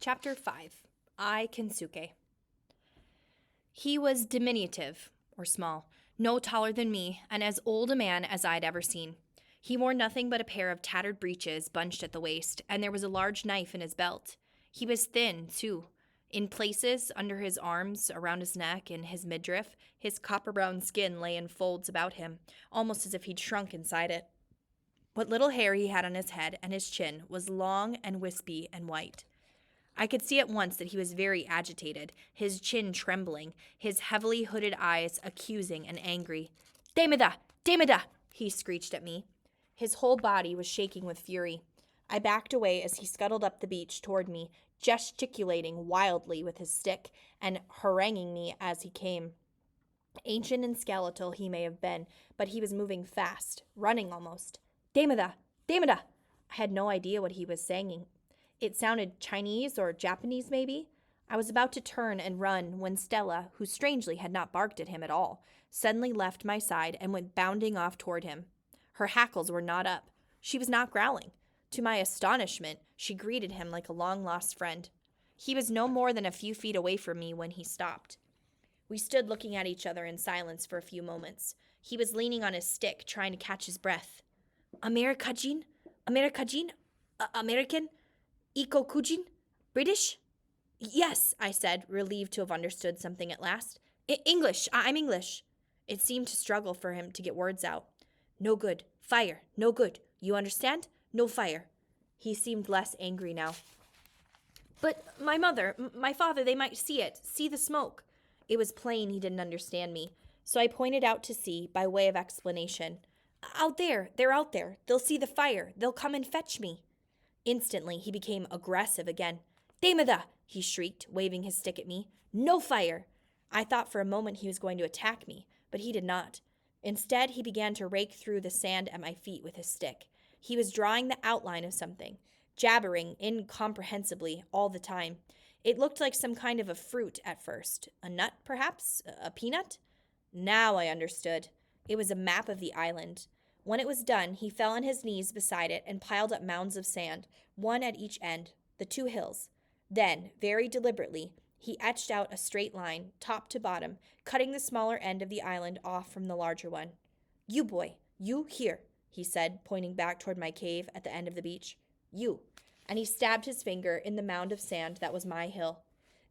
Chapter 5. I, Kensuke. He was diminutive, or small, no taller than me, and as old a man as I'd ever seen. He wore nothing but a pair of tattered breeches bunched at the waist, and there was a large knife in his belt. He was thin, too. In places, under his arms, around his neck, and his midriff, his copper-brown skin lay in folds about him, almost as if he'd shrunk inside it. What little hair he had on his head and his chin was long and wispy and white. I could see at once that he was very agitated, his chin trembling, his heavily hooded eyes accusing and angry. "Demida! Demida!" he screeched at me. His whole body was shaking with fury. I backed away as he scuttled up the beach toward me, gesticulating wildly with his stick and haranguing me as he came. Ancient and skeletal he may have been, but he was moving fast, running almost. "Demida! Demida!" I had no idea what he was saying. It sounded Chinese or Japanese, maybe. I was about to turn and run when Stella, who strangely had not barked at him at all, suddenly left my side and went bounding off toward him. Her hackles were not up. She was not growling. To my astonishment, she greeted him like a long-lost friend. He was no more than a few feet away from me when he stopped. We stood looking at each other in silence for a few moments. He was leaning on his stick, trying to catch his breath. American? American? Ikokujin? British?" "Yes," I said, relieved to have understood something at last. English. I'm English." It seemed to struggle for him to get words out. "No good. Fire. No good. You understand? No fire." He seemed less angry now. "But my mother, my father, they might see it. See the smoke." It was plain he didn't understand me, so I pointed out to sea by way of explanation. "Out there. They're out there. They'll see the fire. They'll come and fetch me." Instantly, he became aggressive again. "Demida!" he shrieked, waving his stick at me. "No fire!" I thought for a moment he was going to attack me, but he did not. Instead, he began to rake through the sand at my feet with his stick. He was drawing the outline of something, jabbering incomprehensibly all the time. It looked like some kind of a fruit at first. A nut, perhaps? A peanut? Now I understood. It was a map of the island. When it was done, he fell on his knees beside it and piled up mounds of sand, one at each end, the two hills. Then, very deliberately, he etched out a straight line, top to bottom, cutting the smaller end of the island off from the larger one. "You, boy, you here," he said, pointing back toward my cave at the end of the beach. "You." And he stabbed his finger in the mound of sand that was my hill.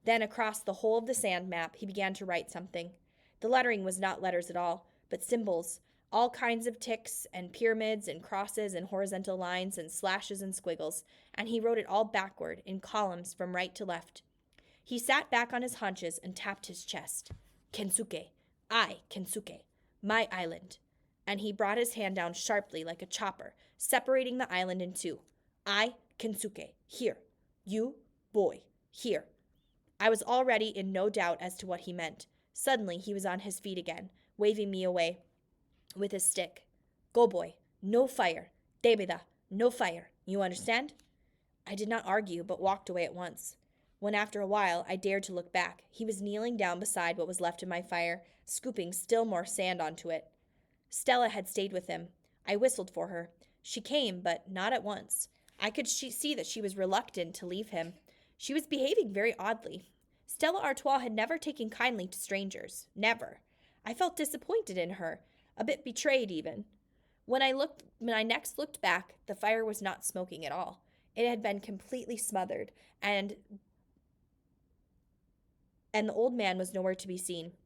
Then, across the whole of the sand map, he began to write something. The lettering was not letters at all, but symbols. All kinds of ticks and pyramids and crosses and horizontal lines and slashes and squiggles, and he wrote it all backward in columns from right to left. He sat back on his haunches and tapped his chest. "Kensuke. I, Kensuke. My island." And he brought his hand down sharply like a chopper, separating the island in two. "I, Kensuke. Here. You, boy. Here." I was already in no doubt as to what he meant. Suddenly he was on his feet again, waving me away with his stick. "Go, boy. No fire. Demida. No fire. You understand?" I did not argue, but walked away at once. When after a while I dared to look back, he was kneeling down beside what was left of my fire, scooping still more sand onto it. Stella had stayed with him. I whistled for her. She came, but not at once. I could see that she was reluctant to leave him. She was behaving very oddly. Stella Artois had never taken kindly to strangers. Never. I felt disappointed in her. A bit betrayed, even. When I next looked back, the fire was not smoking at all. It had been completely smothered, and the old man was nowhere to be seen.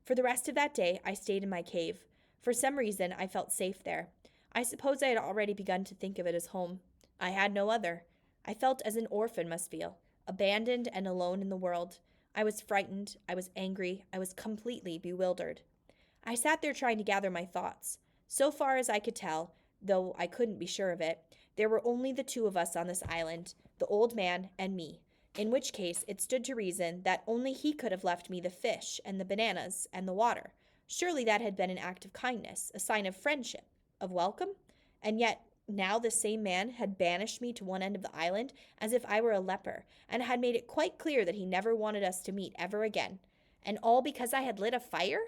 For the rest of that day, I stayed in my cave. For some reason, I felt safe there. I suppose I had already begun to think of it as home. I had no other. I felt as an orphan must feel, abandoned and alone in the world. I was frightened, I was angry, I was completely bewildered. I sat there trying to gather my thoughts. So far as I could tell, though I couldn't be sure of it, there were only the two of us on this island, the old man and me, in which case it stood to reason that only he could have left me the fish and the bananas and the water. Surely that had been an act of kindness, a sign of friendship, of welcome? And yet now the same man had banished me to one end of the island as if I were a leper, and had made it quite clear that he never wanted us to meet ever again. And all because I had lit a fire?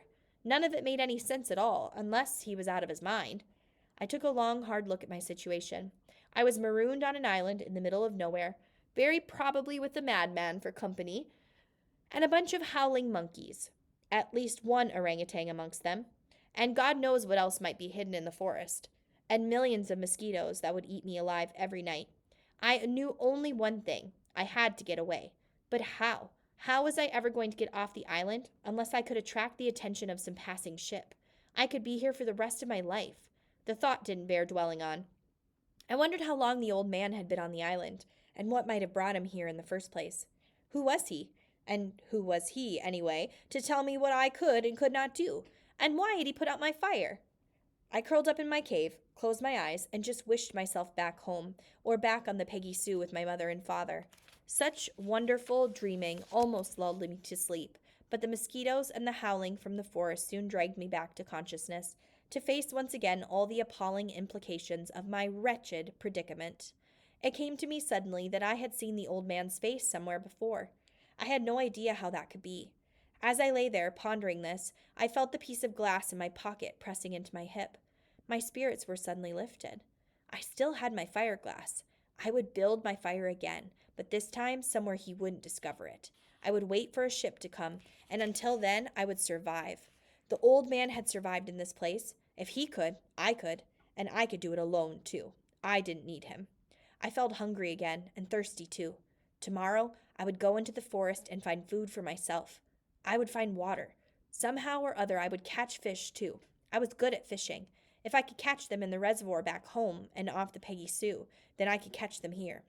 None of it made any sense at all, unless he was out of his mind. I took a long, hard look at my situation. I was marooned on an island in the middle of nowhere, very probably with a madman for company, and a bunch of howling monkeys, at least one orangutan amongst them, and God knows what else might be hidden in the forest, and millions of mosquitoes that would eat me alive every night. I knew only one thing: I had to get away. But how? How was I ever going to get off the island unless I could attract the attention of some passing ship? I could be here for the rest of my life. The thought didn't bear dwelling on. I wondered how long the old man had been on the island, and what might have brought him here in the first place. Who was he? And who was he, anyway, to tell me what I could and could not do? And why had he put out my fire? I curled up in my cave, closed my eyes, and just wished myself back home, or back on the Peggy Sue with my mother and father. Such wonderful dreaming almost lulled me to sleep, but the mosquitoes and the howling from the forest soon dragged me back to consciousness, to face once again all the appalling implications of my wretched predicament. It came to me suddenly that I had seen the old man's face somewhere before. I had no idea how that could be. As I lay there pondering this, I felt the piece of glass in my pocket pressing into my hip. My spirits were suddenly lifted. I still had my fire glass. I would build my fire again, but this time somewhere he wouldn't discover it. I would wait for a ship to come, and until then I would survive. The old man had survived in this place. If he could, and I could do it alone too. I didn't need him. I felt hungry again, and thirsty too. Tomorrow I would go into the forest and find food for myself. I would find water. Somehow or other I would catch fish too. I was good at fishing. If I could catch them in the reservoir back home and off the Peggy Sue, then I could catch them here.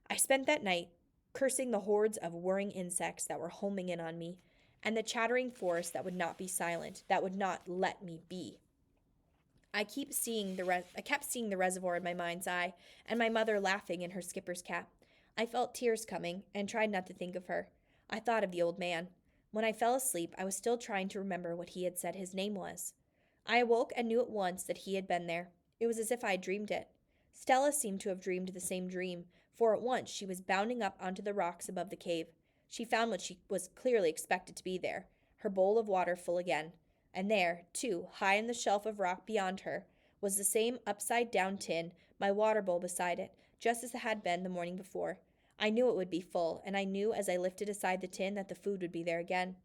I spent that night cursing the hordes of whirring insects that were homing in on me, and the chattering forest that would not be silent, that would not let me be. I kept seeing the reservoir in my mind's eye, and my mother laughing in her skipper's cap. I felt tears coming, and tried not to think of her. I thought of the old man. When I fell asleep, I was still trying to remember what he had said his name was. I awoke and knew at once that he had been there. It was as if I had dreamed it. Stella seemed to have dreamed the same dream, for at once she was bounding up onto the rocks above the cave. She found what she was clearly expected to be there, her bowl of water full again. And there, too, high in the shelf of rock beyond her, was the same upside-down tin, my water bowl beside it, just as it had been the morning before. I knew it would be full, and I knew as I lifted aside the tin that the food would be there again.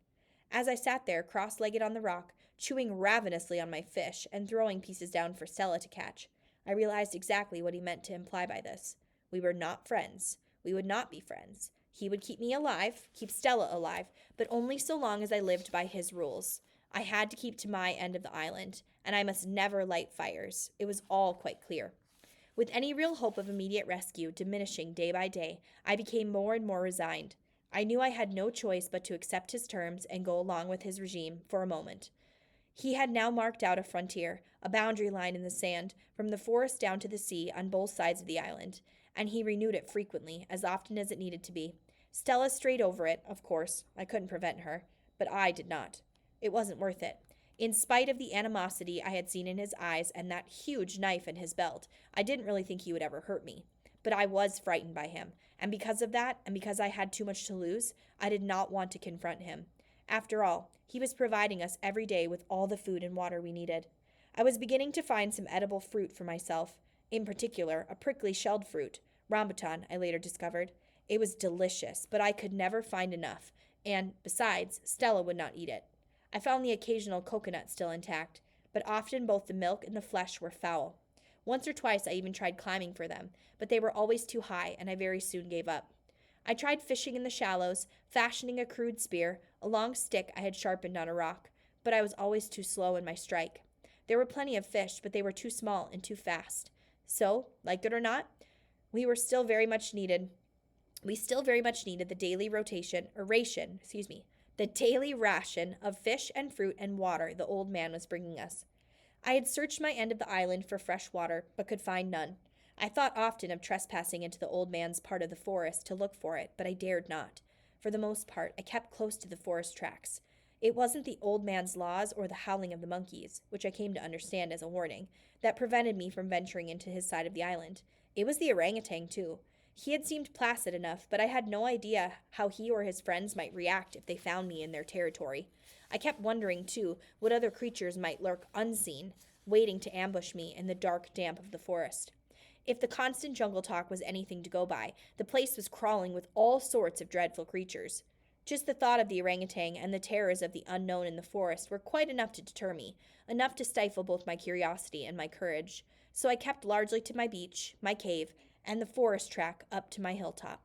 As I sat there, cross-legged on the rock, chewing ravenously on my fish and throwing pieces down for Stella to catch, I realized exactly what he meant to imply by this. We were not friends. We would not be friends. He would keep me alive, keep Stella alive, but only so long as I lived by his rules. I had to keep to my end of the island, and I must never light fires. It was all quite clear. With any real hope of immediate rescue diminishing day by day, I became more and more resigned. I knew I had no choice but to accept his terms and go along with his regime for a moment. He had now marked out a frontier, a boundary line in the sand, from the forest down to the sea on both sides of the island, and he renewed it frequently, as often as it needed to be. Stella strayed over it, of course. I couldn't prevent her, but I did not. It wasn't worth it. In spite of the animosity I had seen in his eyes and that huge knife in his belt, I didn't really think he would ever hurt me. But I was frightened by him, and because of that, and because I had too much to lose, I did not want to confront him. After all, he was providing us every day with all the food and water we needed. I was beginning to find some edible fruit for myself, in particular, a prickly shelled fruit, rambutan, I later discovered. It was delicious, but I could never find enough, and, besides, Stella would not eat it. I found the occasional coconut still intact, but often both the milk and the flesh were foul. Once or twice I even tried climbing for them, but they were always too high, and I very soon gave up. I tried fishing in the shallows, fashioning a crude spear, a long stick I had sharpened on a rock, but I was always too slow in my strike. There were plenty of fish, but they were too small and too fast. So, like it or not, we still very much needed the daily ration of fish and fruit and water the old man was bringing us. I had searched my end of the island for fresh water, but could find none. I thought often of trespassing into the old man's part of the forest to look for it, but I dared not. For the most part, I kept close to the forest tracks. It wasn't the old man's laws or the howling of the monkeys, which I came to understand as a warning, that prevented me from venturing into his side of the island. It was the orangutan, too. He had seemed placid enough, but I had no idea how he or his friends might react if they found me in their territory. I kept wondering, too, what other creatures might lurk unseen, waiting to ambush me in the dark damp of the forest. If the constant jungle talk was anything to go by, the place was crawling with all sorts of dreadful creatures. Just the thought of the orangutan and the terrors of the unknown in the forest were quite enough to deter me, enough to stifle both my curiosity and my courage. So I kept largely to my beach, my cave, and the forest track up to my hilltop.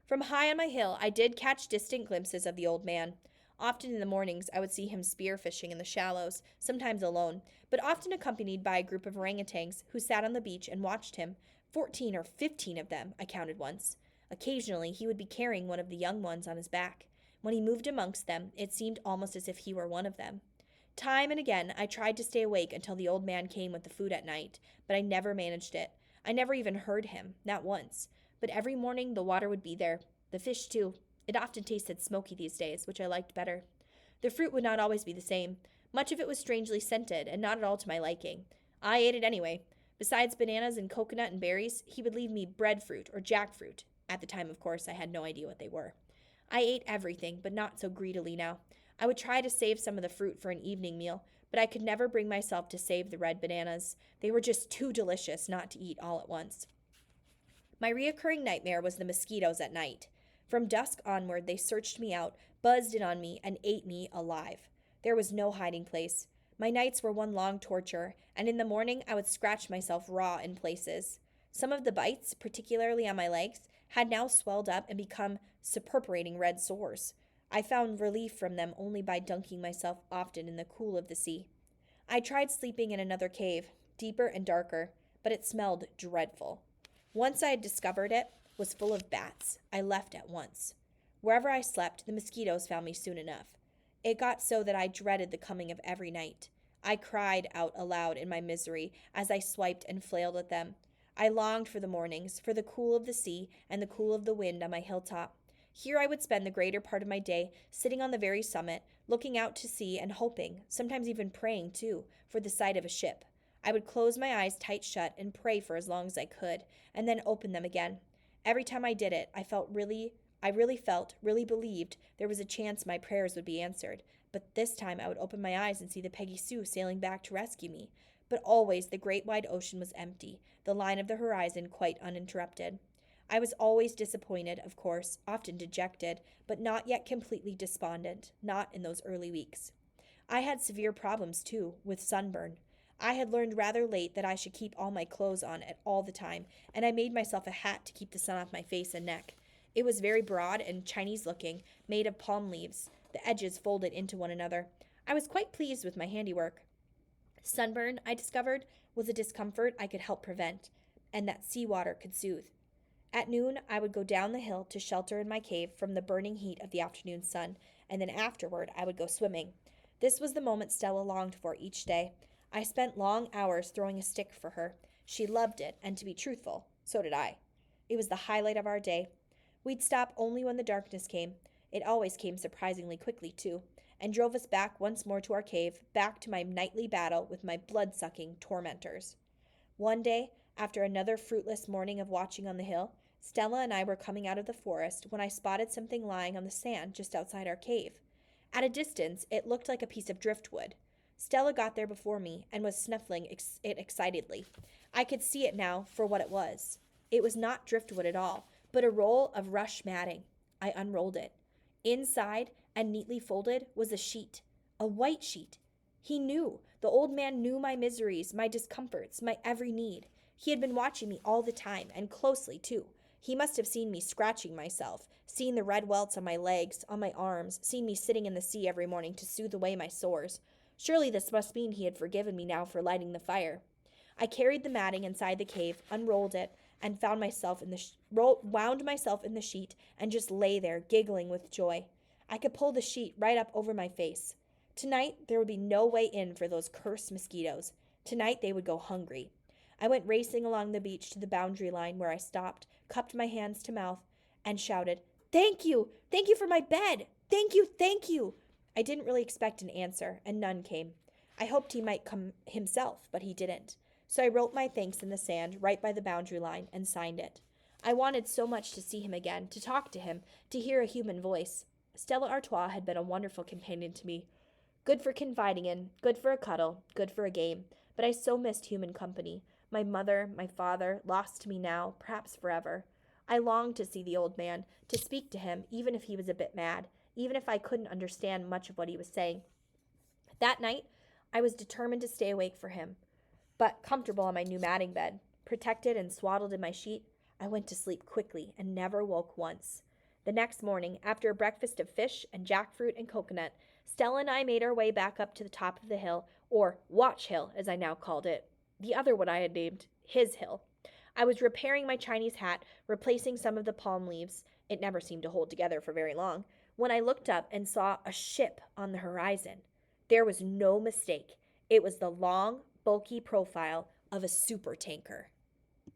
From high on my hill, I did catch distant glimpses of the old man. Often in the mornings, I would see him spearfishing in the shallows, sometimes alone, but often accompanied by a group of orangutans who sat on the beach and watched him. 14 or 15 of them, I counted once. Occasionally, he would be carrying one of the young ones on his back. When he moved amongst them, it seemed almost as if he were one of them. Time and again, I tried to stay awake until the old man came with the food at night, but I never managed it. I never even heard him, not once. But every morning, the water would be there. The fish, too. It often tasted smoky these days, which I liked better. The fruit would not always be the same. Much of it was strangely scented, and not at all to my liking. I ate it anyway. Besides bananas and coconut and berries, he would leave me breadfruit or jackfruit. At the time, of course, I had no idea what they were. I ate everything, but not so greedily now. I would try to save some of the fruit for an evening meal, but I could never bring myself to save the red bananas. They were just too delicious not to eat all at once. My reoccurring nightmare was the mosquitoes at night. From dusk onward, they searched me out, buzzed in on me, and ate me alive. There was no hiding place. My nights were one long torture, and in the morning I would scratch myself raw in places. Some of the bites, particularly on my legs, had now swelled up and become suppurating red sores. I found relief from them only by dunking myself often in the cool of the sea. I tried sleeping in another cave, deeper and darker, but it smelled dreadful. Once I had discovered it was full of bats, I left at once. Wherever I slept, the mosquitoes found me soon enough. It got so that I dreaded the coming of every night. I cried out aloud in my misery as I swiped and flailed at them. I longed for the mornings, for the cool of the sea and the cool of the wind on my hilltop. Here I would spend the greater part of my day, sitting on the very summit, looking out to sea and hoping, sometimes even praying too, for the sight of a ship. I would close my eyes tight shut and pray for as long as I could, and then open them again. Every time I did it, I really believed there was a chance my prayers would be answered. But this time I would open my eyes and see the Peggy Sue sailing back to rescue me. But always the great wide ocean was empty, the line of the horizon quite uninterrupted. I was always disappointed, of course, often dejected, but not yet completely despondent, not in those early weeks. I had severe problems, too, with sunburn. I had learned rather late that I should keep all my clothes on at all the time, and I made myself a hat to keep the sun off my face and neck. It was very broad and Chinese-looking, made of palm leaves, the edges folded into one another. I was quite pleased with my handiwork. Sunburn, I discovered, was a discomfort I could help prevent, and that seawater could soothe. At noon, I would go down the hill to shelter in my cave from the burning heat of the afternoon sun, and then afterward I would go swimming. This was the moment Stella longed for each day. I spent long hours throwing a stick for her. She loved it, and to be truthful, so did I. It was the highlight of our day. We'd stop only when the darkness came. It always came surprisingly quickly, too, and drove us back once more to our cave, back to my nightly battle with my blood-sucking tormentors. One day, after another fruitless morning of watching on the hill, Stella and I were coming out of the forest when I spotted something lying on the sand just outside our cave. At a distance, it looked like a piece of driftwood. Stella got there before me and was snuffling it excitedly. I could see it now for what it was. It was not driftwood at all, but a roll of rush matting. I unrolled it. Inside, and neatly folded, was a sheet. A white sheet. He knew. The old man knew my miseries, my discomforts, my every need. He had been watching me all the time, and closely, too. He must have seen me scratching myself, seen the red welts on my legs, on my arms, seen me sitting in the sea every morning to soothe away my sores. Surely this must mean he had forgiven me now for lighting the fire. I carried the matting inside the cave, unrolled it, and wound myself in the sheet and just lay there, giggling with joy. I could pull the sheet right up over my face. Tonight, there would be no way in for those cursed mosquitoes. Tonight, they would go hungry. I went racing along the beach to the boundary line where I stopped, cupped my hands to mouth, and shouted, "Thank you! Thank you for my bed! Thank you! Thank you!" I didn't really expect an answer, and none came. I hoped he might come himself, but he didn't. So I wrote my thanks in the sand right by the boundary line and signed it. I wanted so much to see him again, to talk to him, to hear a human voice. Stella Artois had been a wonderful companion to me. Good for confiding in, good for a cuddle, good for a game, but I so missed human company. My mother, my father, lost to me now, perhaps forever. I longed to see the old man, to speak to him, even if he was a bit mad, even if I couldn't understand much of what he was saying. That night, I was determined to stay awake for him. But comfortable on my new matting bed, protected and swaddled in my sheet, I went to sleep quickly and never woke once. The next morning, after a breakfast of fish and jackfruit and coconut, Stella and I made our way back up to the top of the hill, or Watch Hill, as I now called it. The other one I had named His Hill. I was repairing my Chinese hat, replacing some of the palm leaves. It never seemed to hold together for very long, when I looked up and saw a ship on the horizon. There was no mistake. It was the long, bulky profile of a supertanker.